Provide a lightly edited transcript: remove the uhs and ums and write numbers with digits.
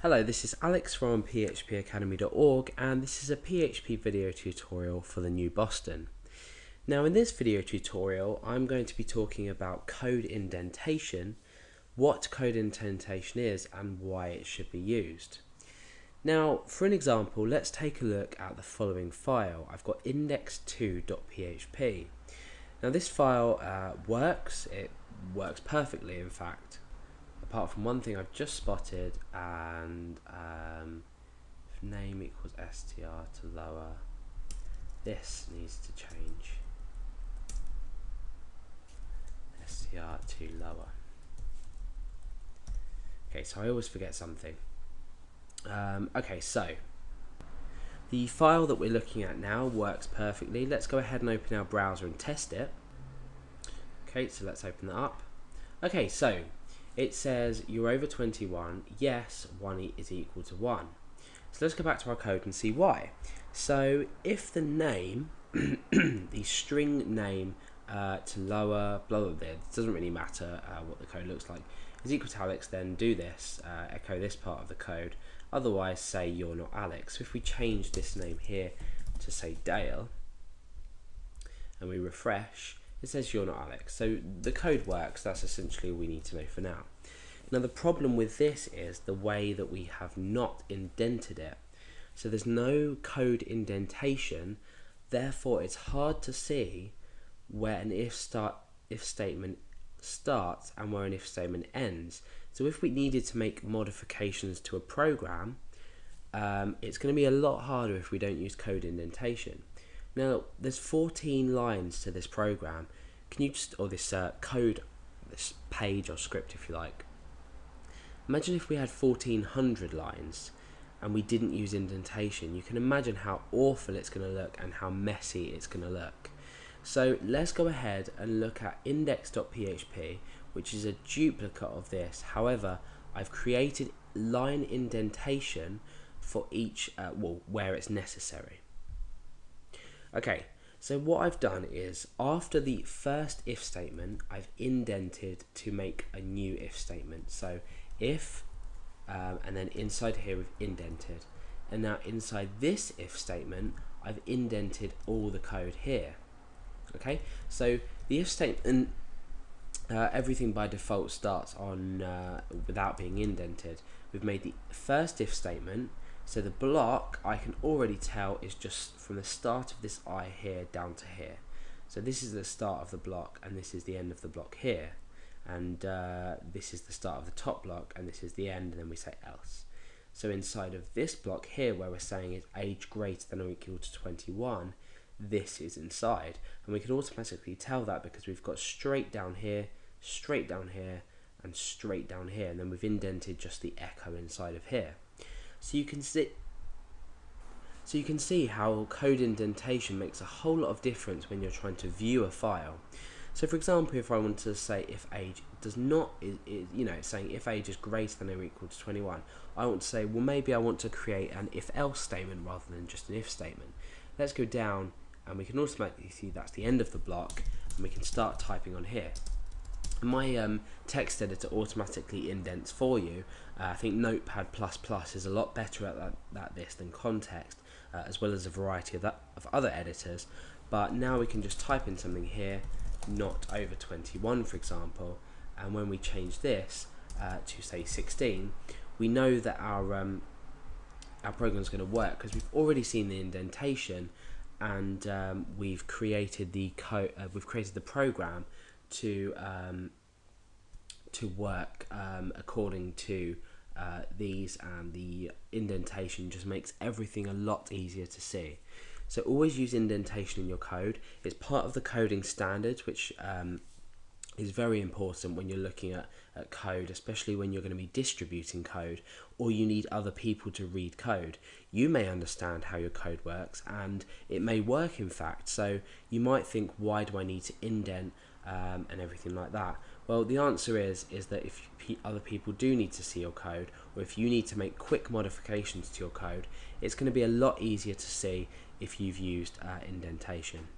Hello, this is Alex from phpacademy.org and this is a PHP video tutorial for the new Boston. Now in this video tutorial I'm going to be talking about code indentation, what code indentation is and why it should be used. Now for an example, let's take a look at the following file. I've got index2.php. Now this file it works perfectly in fact. Apart from one thing I've just spotted, and if name equals str to lower, this needs to change. Str to lower. Okay, so I always forget something. Okay, so the file that we're looking at now works perfectly. Let's go ahead and open our browser and test it. Okay, so let's open that up. Okay, so it says you're over 21, yes, 1 is equal to 1. So let's go back to our code and see why. So if the name, the string name to lower, blah, blah, blah, it doesn't really matter what the code looks like, is equal to Alex, then do this, echo this part of the code, otherwise say you're not Alex. So if we change this name here to say Dale, and we refresh, it says you're not Alex. So the code works, that's essentially all we need to know for now. Now the problem with this is the way that we have not indented it. So there's no code indentation, therefore it's hard to see where an if statement starts and where an if statement ends. So if we needed to make modifications to a program, it's going to be a lot harder if we don't use code indentation. Now, there's 14 lines to this program. Can you just, or this code, this page or script if you like. Imagine if we had 1400 lines and we didn't use indentation. You can imagine how awful it's going to look and how messy it's going to look. So let's go ahead and look at index.php, which is a duplicate of this. However, I've created line indentation for each, where it's necessary. Okay, so what I've done is after the first if statement, I've indented to make a new if statement. So if, and then inside here we've indented. And now inside this if statement, I've indented all the code here. Okay, so the if statement, everything by default starts on without being indented. We've made the first if statement. So the block, I can already tell, is just from the start of this I here down to here. So this is the start of the block and this is the end of the block here. And this is the start of the top block and this is the end, and then we say else. So inside of this block here where we're saying is age greater than or equal to 21, this is inside. And we can automatically tell that because we've got straight down here, and straight down here. And then we've indented just the echo inside of here. So you can see how code indentation makes a whole lot of difference when you're trying to view a file. So for example, if I want to say if age does not, it's saying if age is greater than or equal to 21, I want to say, well, maybe I want to create an if else statement rather than just an if statement. Let's go down and we can automatically see that's the end of the block, and we can start typing on here. My text editor automatically indents for you. I think Notepad++ is a lot better at this than Context, as well as a variety of other editors. But now we can just type in something here, not over 21 for example, and when we change this to say 16, we know that our program is going to work because we've already seen the indentation, and we've created the code. We've created the program to work according to these, and the indentation just makes everything a lot easier to see. So always use indentation in your code. It's part of the coding standards, which is very important when you're looking at code, especially when you're going to be distributing code or you need other people to read code. You may understand how your code works and it may work in fact, so you might think, why do I need to indent and everything like that? Well, the answer is that if other people do need to see your code, or if you need to make quick modifications to your code, it's going to be a lot easier to see if you've used indentation.